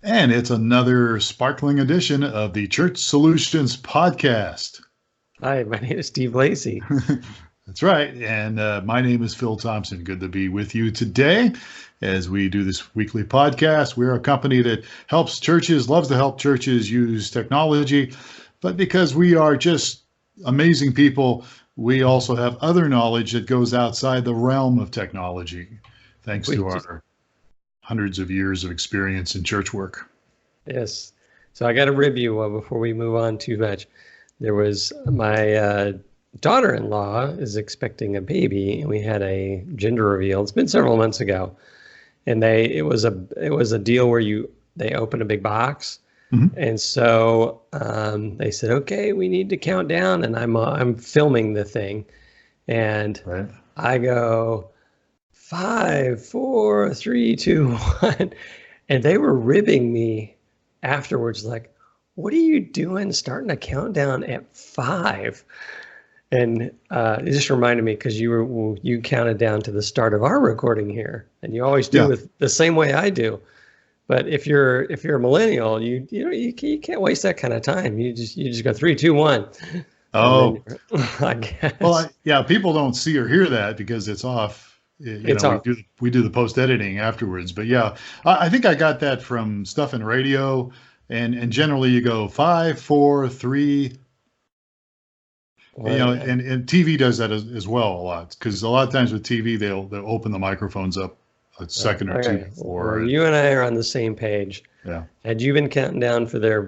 And it's another sparkling edition of the Church Solutions Podcast. Hi, my name is Steve Lacy. That's right. And my name is Phil Thompson. Good to be with you today as we do this weekly podcast. We're a company that helps churches, loves to help churches use technology. But because we are just amazing people, we also have other knowledge that goes outside the realm of technology, thanks to our hundreds of years of experience in church work. Yes. So I got to rib you before we move on too much. There was my daughter-in-law is expecting a baby, and we had a gender reveal. It's been several months ago, and it was a deal where they open a big box, and so they said, okay, we need to count down, and I'm filming the thing, and Right. I go 5, 4, 3, 2, 1, and they were ribbing me afterwards, like, what are you doing starting a countdown at 5? And it just reminded me, because you counted down to the start of our recording here, and you always do it the same way I do. But if you're a millennial, you can't waste that kind of time. You just go 3, 2, 1. Oh, I guess. Well, people don't see or hear that because it's off. We do the post editing afterwards. But yeah, I think I got that from stuff in radio, and generally you go 5, 4, 3. Well, and TV does that as well a lot, because a lot of times with TV they'll open the microphones up a second or two before. Well, you and I are on the same page. Yeah. Had you been counting down for their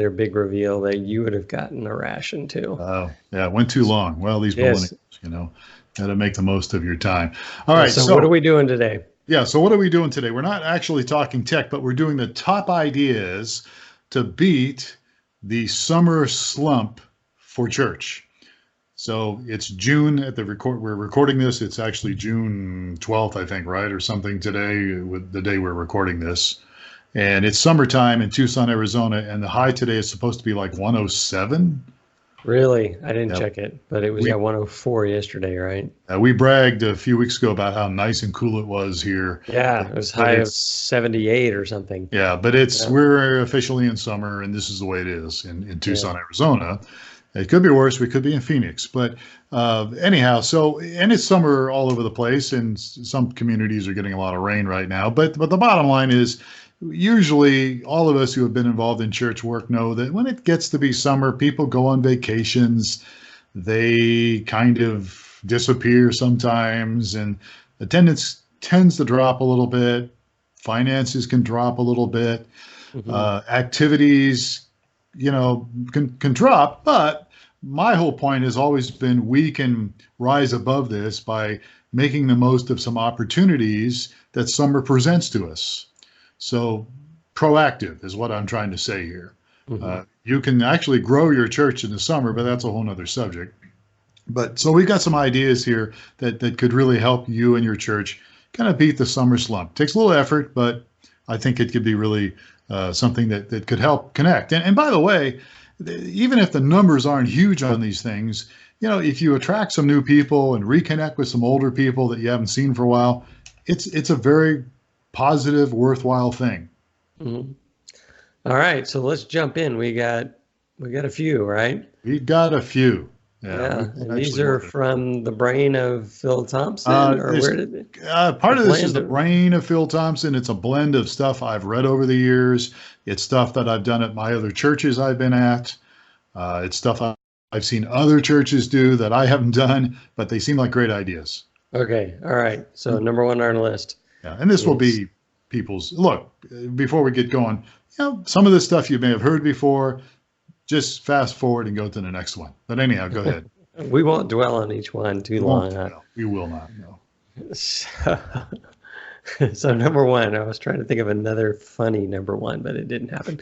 big reveal, that you would have gotten a ration too. Oh, yeah, it went too long. Well, these millennials, got to make the most of your time. All right. So what are we doing today? Yeah. So what are we doing today? We're not actually talking tech, but we're doing the top ideas to beat the summer slump for church. So it's June at the record. We're recording this. It's actually June 12th, I think, right? Or something today, with the day we're recording this. And it's summertime in Tucson, Arizona. And the high today is supposed to be like 107. Really? I didn't check it, but it was 104 yesterday, right? We bragged a few weeks ago about how nice and cool it was here. Yeah, it was high of 78 or something. Yeah, but we're officially in summer, and this is the way it is in Tucson, Arizona. It could be worse. We could be in Phoenix. But anyhow, and it's summer all over the place, and some communities are getting a lot of rain right now. But the bottom line is, usually all of us who have been involved in church work know that when it gets to be summer, people go on vacations. They kind of disappear sometimes, and attendance tends to drop a little bit. Finances can drop a little bit. Activities can drop, but my whole point has always been we can rise above this by making the most of some opportunities that summer presents to us. So proactive is what I'm trying to say here. You can actually grow your church in the summer, but that's a whole nother subject. But so we've got some ideas here that could really help you and your church kind of beat the summer slump. Takes a little effort, but I think it could be really something that could help connect. And by the way, even if the numbers aren't huge on these things, if you attract some new people and reconnect with some older people that you haven't seen for a while, it's a very positive, worthwhile thing. All right, so let's jump in. We got a few, right? We got a few. Yeah, and these are from the brain of Phil Thompson, or where did it? Part of this is the brain of Phil Thompson. It's a blend of stuff I've read over the years. It's stuff that I've done at my other churches I've been at. It's stuff I've seen other churches do that I haven't done, but they seem like great ideas. Okay, all right. So number one on our list. Yeah, and this will be people's. Look, before we get going, some of this stuff you may have heard before. Just fast forward and go to the next one. But anyhow, go ahead. We won't dwell on each one too long. No, we will not. No. So number one, I was trying to think of another funny number one, but it didn't happen.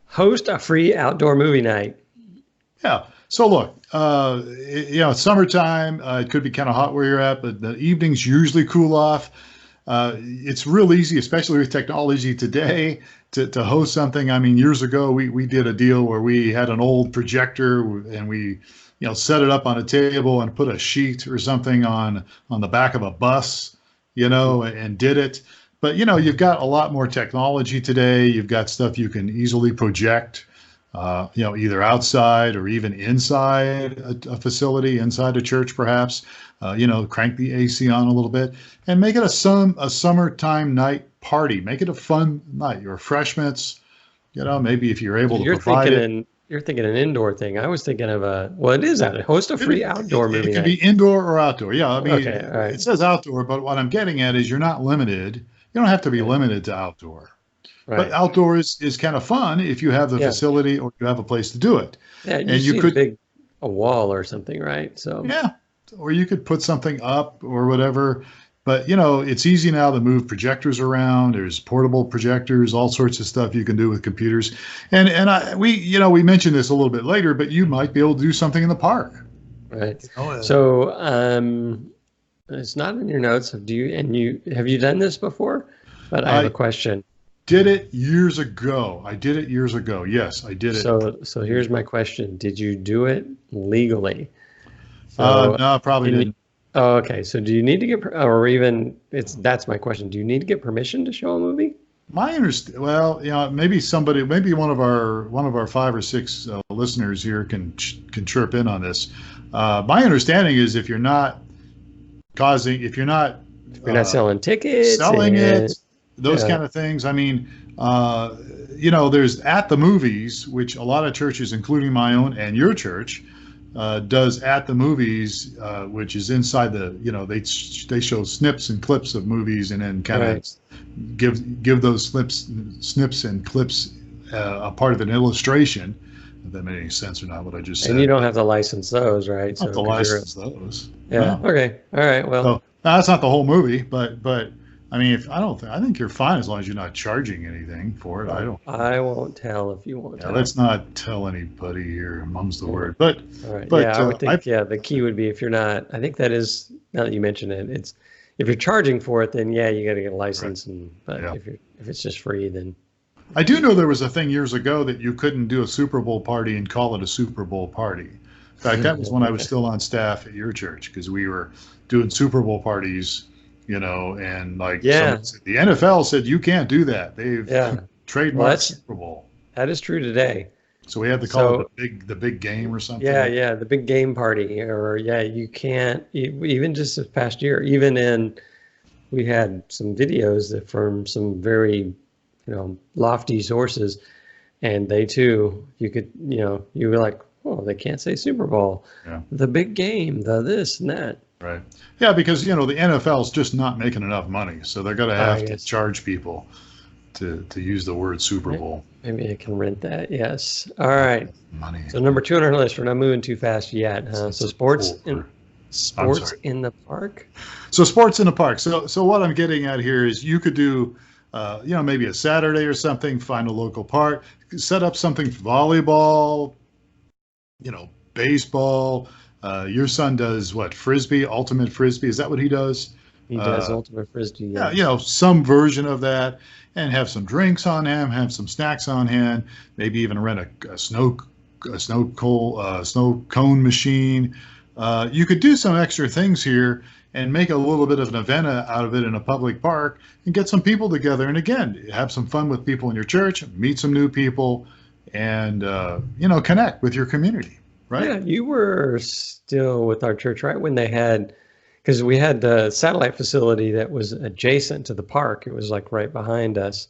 Host a free outdoor movie night. Yeah. So look, it's summertime. It could be kind of hot where you're at, but the evenings usually cool off. It's real easy, especially with technology today, to host something. I mean, years ago, we did a deal where we had an old projector and we, set it up on a table and put a sheet or something on the back of a bus, and did it. But you've got a lot more technology today. You've got stuff you can easily project, either outside or even inside a facility, inside a church, perhaps. Crank the AC on a little bit and make it a summertime night party. Make it a fun night. Your refreshments, maybe if you're able to provide it. You're thinking an indoor thing. I was thinking of it is that host a free outdoor movie It night. could be indoor or outdoor. Yeah, I mean, okay, all right. It says outdoor, but what I'm getting at is you're not limited. You don't have to be limited to outdoor. Right. But outdoor is kind of fun if you have the facility or you have a place to do it. Yeah, you could a wall or something, right? So yeah, or you could put something up or whatever. But it's easy now to move projectors around. There's portable projectors, all sorts of stuff you can do with computers. And we mentioned this a little bit later, but you might be able to do something in the park. Right. So it's not in your notes. Have you done this before? But I have a question. Did it years ago. I did it years ago. Yes, I did it. So here's my question. Did you do it legally? No, probably didn't. Oh, okay. So do you need to get, that's my question. Do you need to get permission to show a movie? Well, maybe one of our 5 or 6 listeners here can chirp in on this. My understanding is if you're not selling tickets, those kind of things. I mean, there's at the movies, which a lot of churches, including my own and your church, does at the movies, which is inside they show snips and clips of movies and then kind of give those snips and clips a part of an illustration. If that made any sense or not, what I just said. And you don't have to license those, right? Not to license those. Yeah. No. Okay. All right. Well, so, that's not the whole movie, but I mean, I think you're fine as long as you're not charging anything for it. I won't tell if you won't. Let's not tell anybody here. Mum's the word. But all right. But I would think the key would be if you're not. I think that is, now that you mention it, it's if you're charging for it, then you got to get a license. Right. If it's just free, then. I do know there was a thing years ago that you couldn't do a Super Bowl party and call it a Super Bowl party. In fact, that was when I was still on staff at your church because we were doing Super Bowl parties. And the NFL said you can't do that. They've trademarked Super Bowl. That is true today. So we had to call it the big game or something. Yeah, the big game party, or you can't even just this past year. We had some videos from some very lofty sources, and they too you were like, oh, they can't say Super Bowl, the big game, the this and that. Right. Yeah, because the NFL's just not making enough money, so they're going to have to charge people to use the word Super Bowl. Maybe I can rent that. Yes. All right. Money. So number 2 on our list. We're not moving too fast yet. Huh? So sports in the park. So sports in the park. So what I'm getting at here is you could do, maybe a Saturday or something. Find a local park. Set up something volleyball. Baseball. Your son does what? Frisbee, ultimate Frisbee. Is that what he does? He does ultimate Frisbee. Yeah, some version of that, and have some drinks on hand, have some snacks on hand. Maybe even rent a snow cone machine. You could do some extra things here and make a little bit of an event out of it in a public park and get some people together. And again, have some fun with people in your church, meet some new people, and connect with your community. Right? Yeah, you were still with our church, right? When they had, because we had the satellite facility that was adjacent to the park. It was like right behind us.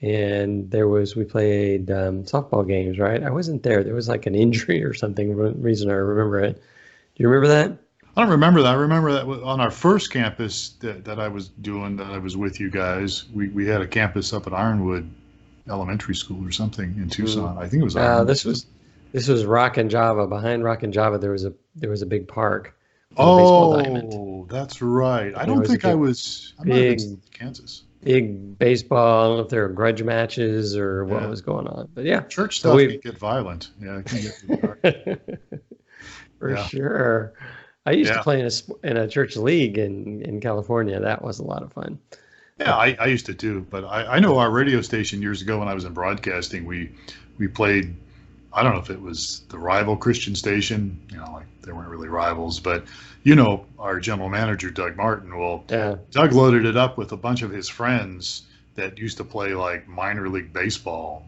And we played softball games, right? I wasn't there. There was like an injury or something, reason I remember it. Do you remember that? I don't remember that. I remember that on our first campus that I was doing, that I was with you guys. We had a campus up at Ironwood Elementary School or something in Tucson. I think it was Ironwood. This was Rock and Java. Behind Rock and Java, there was a big park. Oh, baseball that's right. I don't think I was. I'm not in Kansas. Big baseball. I don't know if there were grudge matches or what was going on, but yeah, church stuff can get violent. Yeah, it can get for sure. I used to play in a church league in California. That was a lot of fun. Yeah, I used to too. But I know our radio station years ago when I was in broadcasting, we played I don't know if it was the rival Christian station, like they weren't really rivals, but our general manager, Doug Martin, well, Yeah. Doug loaded it up with a bunch of his friends that used to play like minor league baseball,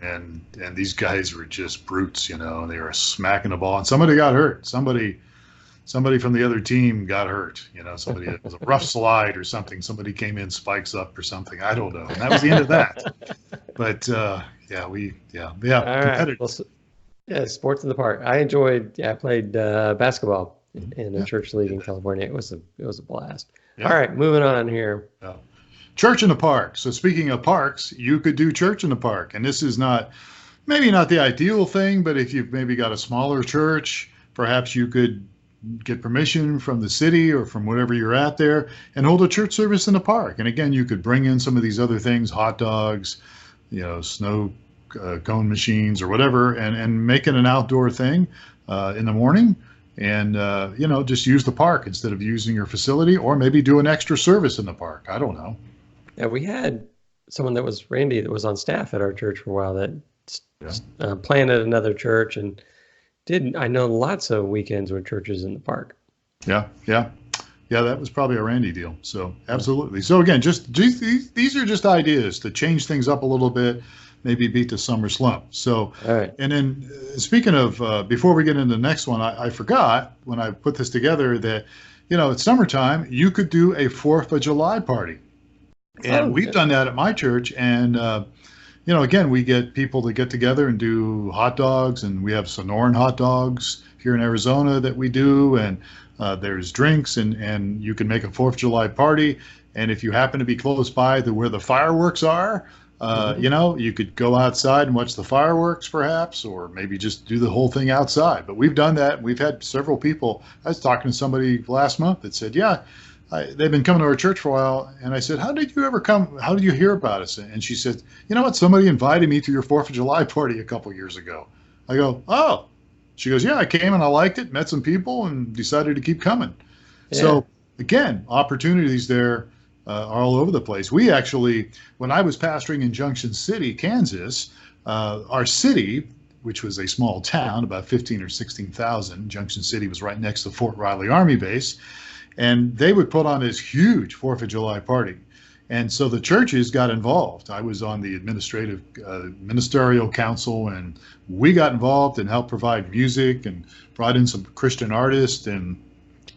and these guys were just brutes, and they were smacking the ball, and somebody got hurt. Somebody from the other team got hurt. Somebody, it was a rough slide or something. Somebody came in, spikes up or something. I don't know. And that was the end of that. But All right. competitive. Well, yeah, sports in the park. I enjoyed. Yeah, I played basketball in a church league in California. It was a blast. Yeah. All right, moving on here. Church in the park. So speaking of parks, you could do church in the park, and this is maybe not the ideal thing, but if you've maybe got a smaller church, perhaps you could get permission from the city or from whatever you're at there and hold a church service in the park. And again, you could bring in some of these other things, hot dogs, snow cone machines or whatever, and make it an outdoor thing in the morning. And, just use the park instead of using your facility, or maybe do an extra service in the park. I don't know. Yeah, we had someone that was Randy that was on staff at our church for a while that planted another church and I know lots of weekends with churches in the park. Yeah, that was probably a Randy deal. So absolutely. So again, these are just ideas to change things up a little bit, maybe beat the summer slump. So, all right. And then speaking of, before we get into the next one, I forgot when I put this together that, it's summertime, you could do a 4th of July party. And we've done that at my church. And, again, we get people to get together and do hot dogs, and we have Sonoran hot dogs here in Arizona that we do. And there's drinks, and you can make a 4th of July party. And if you happen to be close by to where the fireworks are, you could go outside and watch the fireworks perhaps, or maybe just do the whole thing outside. But we've done that. We've had several people. I was talking to somebody last month that said, they've been coming to our church for a while. And I said, how did you ever come? How did you hear about us? And she said, you know what? Somebody invited me to your 4th of July party a couple years ago. I go, oh. She goes, yeah, I came and I liked it, met some people, and decided to keep coming. Yeah. So again, opportunities there are all over the place. We actually, when I was pastoring in Junction City, Kansas, our city, which was a small town, about 15 or 16,000, Junction City was right next to Fort Riley Army Base, and they would put on this huge 4th of July party. And so the churches got involved. I was on the ministerial council, and we got involved and helped provide music and brought in some Christian artists, and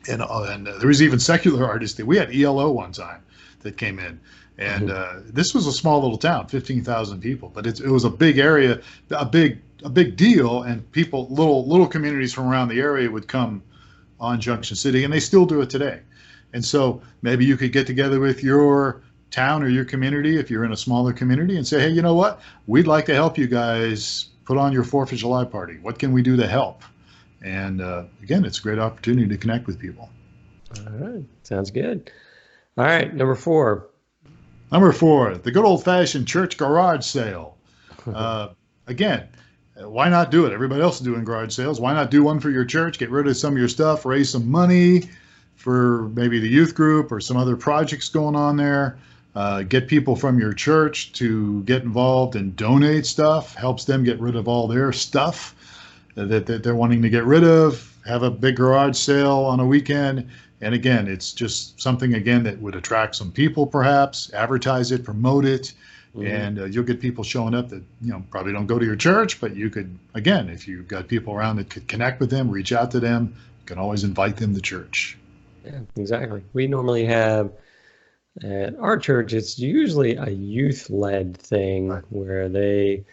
there was even secular artists. We had ELO one time that came in, and this was a small little town, 15,000 people, but it was a big area, a big deal, and people, little communities from around the area would come on Junction City, and they still do it today. And so maybe you could get together with your town or your community, if you're in a smaller community, and say, hey, you know what? We'd like to help you guys put on your 4th of July party. What can we do to help? And again, it's a great opportunity to connect with people. All right. Sounds good. All right. Number 4. Number 4, the good old-fashioned church garage sale. Again, why not do it? Everybody else is doing garage sales. Why not do one for your church? Get rid of some of your stuff, raise some money for maybe the youth group or some other projects going on there. Get people from your church to get involved and donate stuff. Helps them get rid of all their stuff that they're wanting to get rid of. Have a big garage sale on a weekend. And again, it's just something, again, that would attract some people perhaps. Advertise it, promote it. And you'll get people showing up that, probably don't go to your church, but you could, again, if you've got people around that could connect with them, reach out to them, you can always invite them to church. Yeah, exactly. We normally have, at our church, it's usually a youth-led thing where they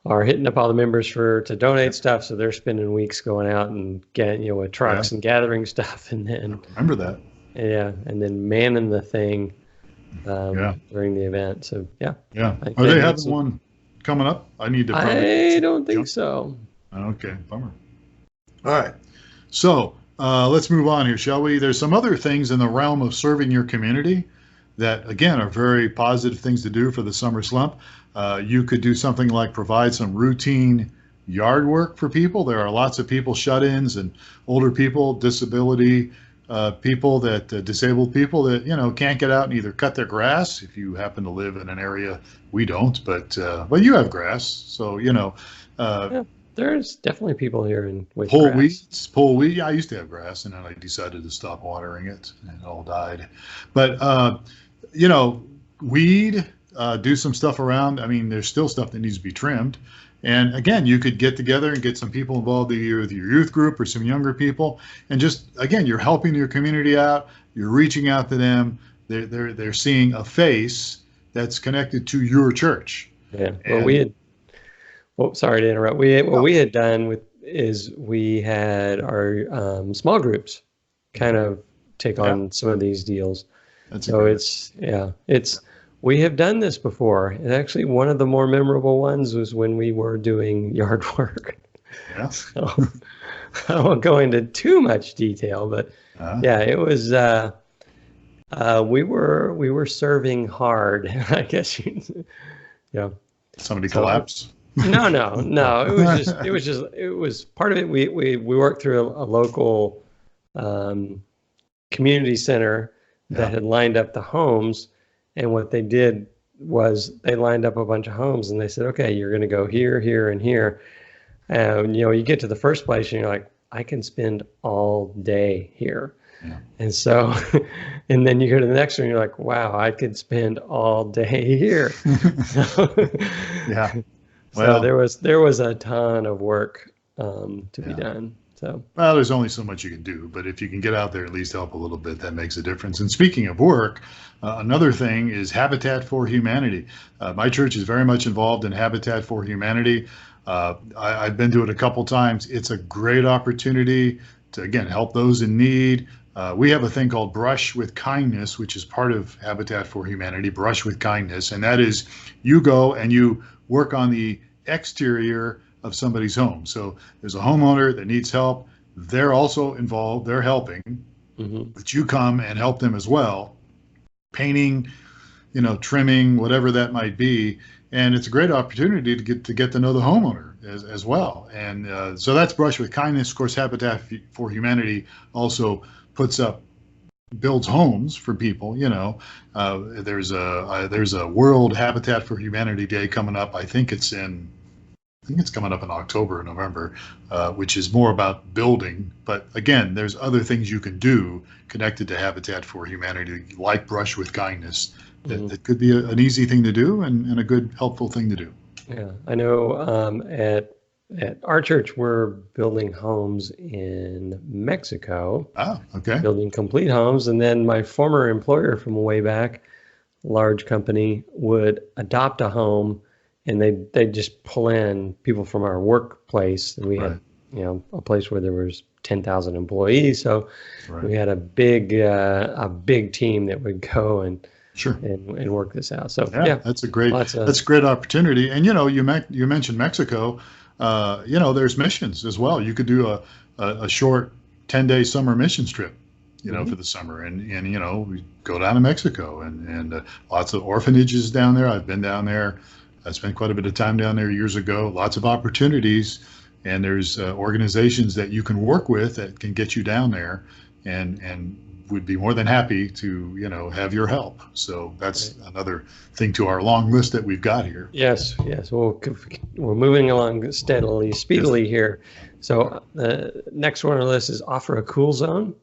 are hitting up all the members to donate stuff. So they're spending weeks going out and getting, with trucks and gathering stuff. And then, I remember that. Yeah. And then manning the thing during the event. So yeah. Are they having one coming up? I need to. I don't think so. Okay, bummer. All right, so let's move on here, shall we? There's some other things in the realm of serving your community that, again, are very positive things to do for the summer slump. You could do something like provide some routine yard work for people. There are lots of people, shut-ins and older people, disability people, disabled people that, can't get out and either cut their grass. If you happen to live in an area, we don't, but you have grass. So, there's definitely people here with Pull grass. weeds, pull weed. Yeah, I used to have grass, and then I decided to stop watering it, and it all died. But you know, weed, do some stuff around. I mean, there's still stuff that needs to be trimmed. And again, you could get together and get some people involved, either with your youth group or some younger people, and just again, you're helping your community out. You're reaching out to them. They're seeing a face that's connected to your church. Yeah. Well, we had. Well, sorry to interrupt. What we had done is we had our small groups kind of take on some of these deals. So we have done this before. And actually, one of the more memorable ones was when we were doing yard work. Yeah. So, I won't go into too much detail, but yeah, it was. We were serving hard, I guess. Somebody collapsed. No. It was part of it. We worked through a local community center that had lined up the homes, and what they did was they lined up a bunch of homes, and they said, okay, you're going to go here, here, and here. And you get to the first place, and you're like, I can spend all day here. Yeah. And so, and then you go to the next one, you're like, wow, I could spend all day here. Yeah. Well, so there was a ton of work to be done. So, well, there's only so much you can do, but if you can get out there, at least help a little bit, that makes a difference. And speaking of work, another thing is Habitat for Humanity. My church is very much involved in Habitat for Humanity. I've been to it a couple times. It's a great opportunity to, again, help those in need. We have a thing called Brush with Kindness, which is part of Habitat for Humanity, Brush with Kindness. And that is, you go and you work on the exterior of somebody's home. So there's a homeowner that needs help. They're also involved. They're helping. But you come and help them as well. Painting, trimming, whatever that might be. And it's a great opportunity to get to know the homeowner as well. And so that's Brush with Kindness. Of course, Habitat for Humanity also builds homes for people. There's a World Habitat for Humanity Day coming up. I think it's coming up in October or November, which is more about building. But again, there's other things you can do connected to Habitat for Humanity, like Brush with Kindness. That could be an easy thing to do and a good, helpful thing to do. Yeah, I know at our church, we're building homes in Mexico. Okay. Building complete homes. And then my former employer from way back, large company, would adopt a home, and they'd just pull in people from our workplace. We had, a place where there was 10,000 employees. So we had a big team that would go and work this out. So that's a great opportunity. And you mentioned Mexico. There's missions as well. You could do a short 10-day summer missions trip, for the summer, and we go down to Mexico and lots of orphanages down there. I've been down there. I spent quite a bit of time down there years ago. Lots of opportunities, and there's organizations that you can work with that can get you down there, and would be more than happy to have your help. So that's another thing to our long list that we've got here. Yes. Well, we're moving along speedily here. So the next one on the list is offer a cool zone.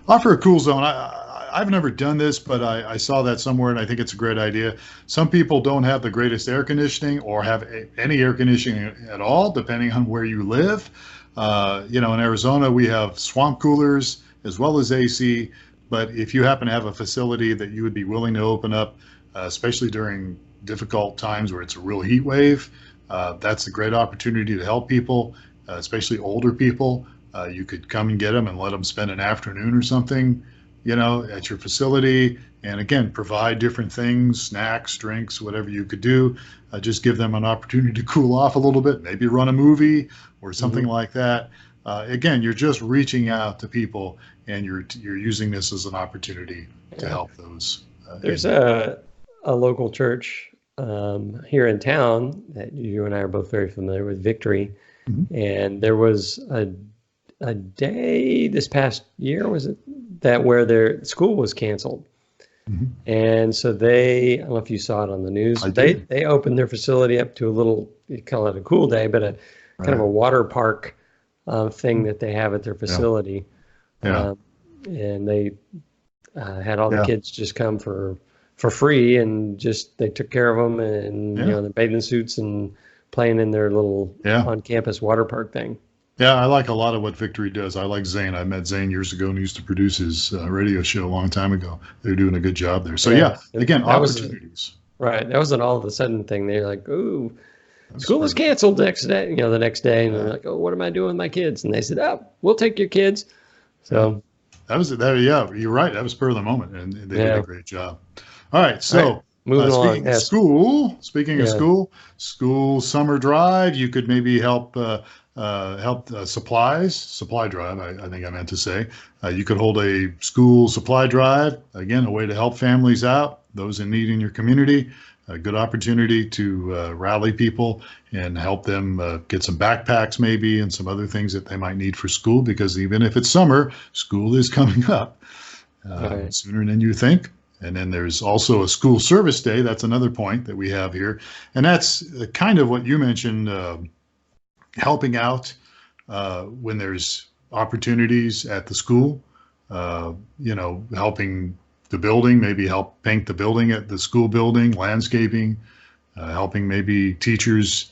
Offer a cool zone. I've never done this, but I saw that somewhere, and I think it's a great idea. Some people don't have the greatest air conditioning or have any air conditioning at all, depending on where you live. In Arizona, we have swamp coolers as well as AC. But if you happen to have a facility that you would be willing to open up, especially during difficult times where it's a real heat wave, that's a great opportunity to help people, especially older people. You could come and get them and let them spend an afternoon or something, at your facility. And again, provide different things, snacks, drinks, whatever you could do. Just give them an opportunity to cool off a little bit, maybe run a movie or something like that. Again, you're just reaching out to people, and you're using this as an opportunity to help those. There's a local church here in town that you and I are both very familiar with, Victory. And there was a day this past year, was it, that where their school was canceled. And so I don't know if you saw it on the news, they opened their facility up to a little, you call it a cool day, but kind of a Right. water park thing that they have at their Yeah. facility. Yeah. Um, and they had all the Yeah. kids just come for free, and just they took care of them, and Yeah. their bathing suits and playing in their little Yeah. on-campus water park thing. Yeah, I like a lot of what Victory does. I like Zane. I met Zane years ago and he used to produce his radio show a long time ago. They're doing a good job there. So Yeah, yeah, again, that was opportunities. right. That was an all of a sudden thing. They're like, "Ooh, That's school is great. canceled next day." The next day, and they're Yeah, like, "Oh, what am I doing with my kids?" And they said, "Oh, we'll take your kids." yeah. So That was that. Yeah, you're right. That was spur of the moment, and they did a yeah. great job. All right. All right, So moving along. speaking of Yes. school, speaking of Yeah. school summer drive, you could maybe help supply drive. I think I meant to say you could hold a school supply drive. Again, a way to help families out, those in need in your community. A good opportunity to rally people and help them get some backpacks maybe and some other things that they might need for school, because even if it's summer, school is coming up Right. sooner than you think. And then there's also a school service day. That's another point that we have here. And that's kind of what you mentioned, helping out when there's opportunities at the school, helping the building, maybe help paint the building at the school building, landscaping, helping maybe teachers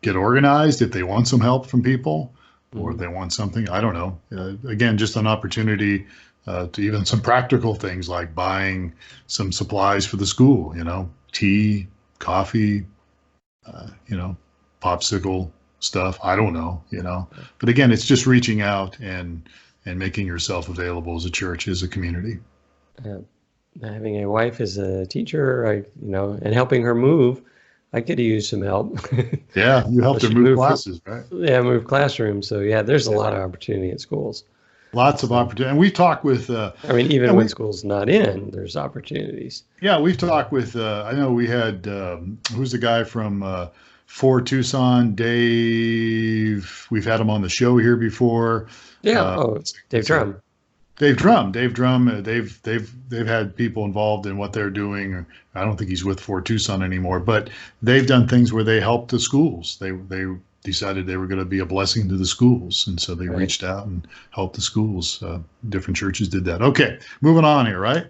get organized if they want some help from people or if Mhm. they want something. I don't know. Again, just an opportunity to even some practical things like buying some supplies for the school, tea, coffee, popsicle stuff. I don't know. But again, it's just reaching out and making yourself available as a church, as a community. Uh, Having a wife as a teacher, and helping her move, I could use some help. Yeah, you So helped her she move moved classes, right? yeah, move classrooms. So yeah, there's a Yeah. lot of opportunity at schools. Lots of So opportunity. And we talk with, I mean, even and when we, school's not in, there's opportunities. yeah, we've talked with, I know we had, who's the guy from For Tucson, Dave. We've had him on the show here before. Yeah. Uh, Oh, Dave what's that? Drum. Dave Drum. Dave Drum. They've had people involved in what they're doing. I don't think he's with Fort Tucson anymore, but they've done things where they helped the schools. They decided they were going to be a blessing to the schools, and so they Right. reached out and helped the schools. Different churches did that. Okay, moving on here, right?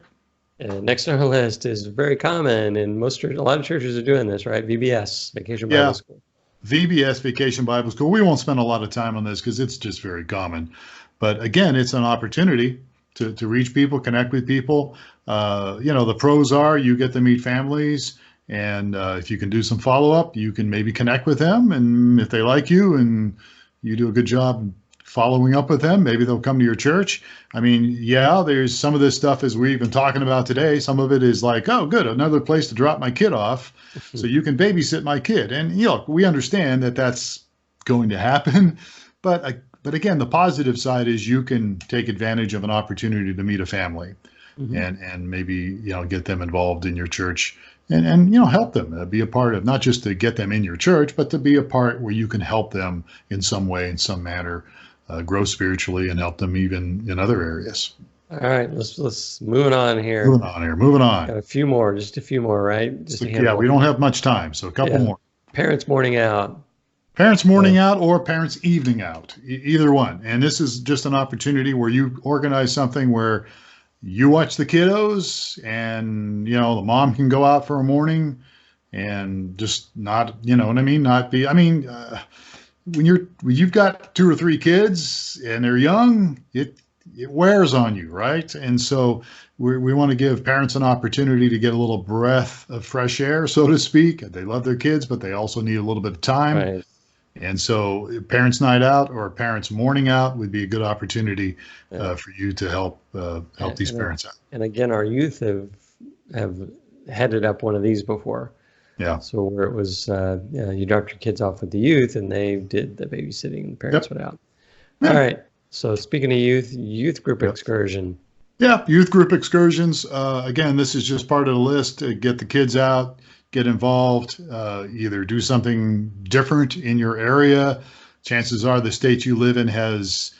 And next on our list is very common, and a lot of churches are doing this, right? VBS, Vacation Bible Yeah, School. VBS, Vacation Bible School. We won't spend a lot of time on this because it's just very common. But again, it's an opportunity to reach people, connect with people. The pros are you get to meet families, and if you can do some follow up, you can maybe connect with them. And if they like you and you do a good job following up with them, maybe they'll come to your church. I mean, yeah, there's some of this stuff as we've been talking about today. Some of it is like, oh, good, another place to drop my kid off so you can babysit my kid. And we understand that that's going to happen, but again, the positive side is you can take advantage of an opportunity to meet a family Mhm. and maybe get them involved in your church and help them be a part of, not just to get them in your church, but to be a part where you can help them in some way, in some manner, grow spiritually and help them even in other areas. All right, let's moving on here. Moving on. Got just a few more, right? Just So, a yeah, handful. we don't have much time, so a couple Yeah. more. Parents morning out. Parents morning out or parents evening out, either one. And this is just an opportunity where you organize something where you watch the kiddos and, the mom can go out for a morning and just not, you know what I mean? Not be, I mean, when you've got 2 or 3 kids and they're young, it wears on you, right? And so we want to give parents an opportunity to get a little breath of fresh air, so to speak. They love their kids, but they also need a little bit of time. Right. And so parents' night out or parents' morning out would be a good opportunity Yeah. for you to help these parents out. And again, our youth have headed up one of these before. Yeah. So where it was, you dropped your kids off with the youth, and they did the babysitting. The parents went out. Yeah. All right. So speaking of youth group excursion. Yeah, youth group excursions. Again, this is just part of the list to get the kids out, get involved, either do something different in your area. Chances are the state you live in has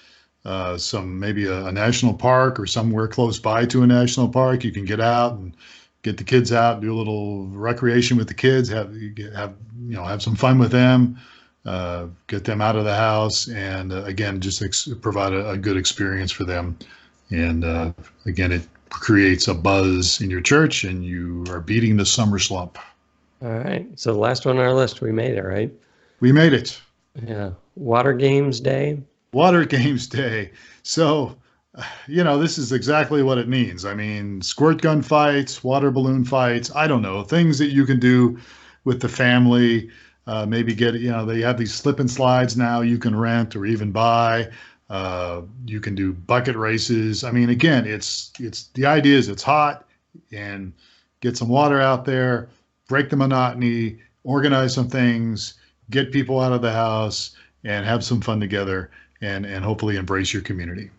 maybe a national park or somewhere close by to a national park. You can get out and get the kids out, do a little recreation with the kids, have some fun with them. get them out of the house, and again, just provide a good experience for them. And again, it creates a buzz in your church, and you are beating the summer slump. All right. So the last one on our list, we made it, right? We made it. Yeah. Water Games Day. Water Games Day. So, this is exactly what it means. I mean, squirt gun fights, water balloon fights, I don't know, things that you can do with the family. Maybe they have these slip and slides now you can rent or even buy. You can do bucket races. I mean, again, the idea is it's hot, and get some water out there, break the monotony, organize some things, get people out of the house, and have some fun together, and hopefully embrace your community.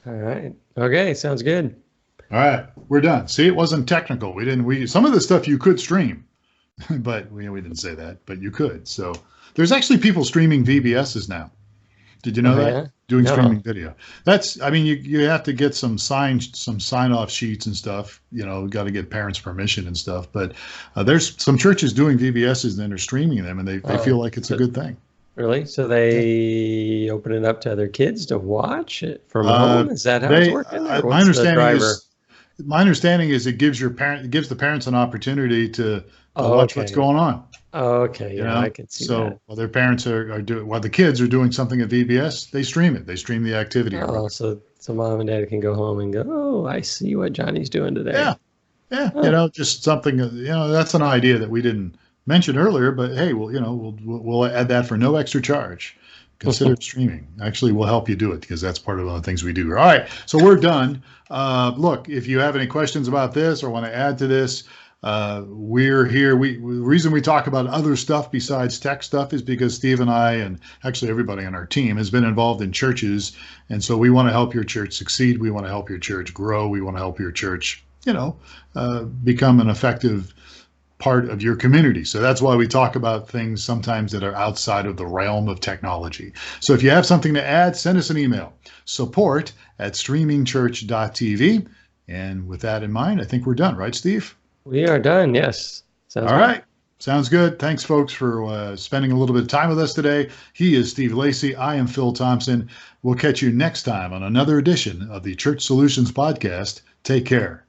All right. Okay. Sounds good. All right. We're done. See, it wasn't technical. Some of the stuff you could stream, but we didn't say that, but you could. So there's actually people streaming VBSs now. Did you know that? Yeah? Doing streaming video. You have to get some sign off sheets and stuff, got to get parents' permission and stuff. But there's some churches doing VBSs and they're streaming them, and they feel like it's a good thing. Really? So they open it up to other kids to watch it from home? Is that how it's working? My understanding is it gives the parents an opportunity to watch what's going on. Oh, okay. Yeah, I can see that. While their parents while the kids are doing something at VBS, they stream it. They stream the activity. Oh, so mom and dad can go home and go, oh, I see what Johnny's doing today. Yeah. Oh. Just something, that's an idea that we didn't mention earlier, but hey, we'll add that for no extra charge. Consider streaming. Actually, we'll help you do it because that's part of one of the things we do. All right. So we're done. Look, if you have any questions about this or want to add to this, we're here. The reason we talk about other stuff besides tech stuff is because Steve and I, and actually everybody on our team, has been involved in churches. And so we want to help your church succeed. We want to help your church grow. We want to help your church, become an effective part of your community. So that's why we talk about things sometimes that are outside of the realm of technology. So if you have something to add, send us an email, support@streamingchurch.tv. And with that in mind, I think we're done, right, Steve? We are done. Yes. All right. Sounds good. Thanks, folks, for spending a little bit of time with us today. He is Steve Lacy. I am Phil Thompson. We'll catch you next time on another edition of the Church Solutions Podcast. Take care.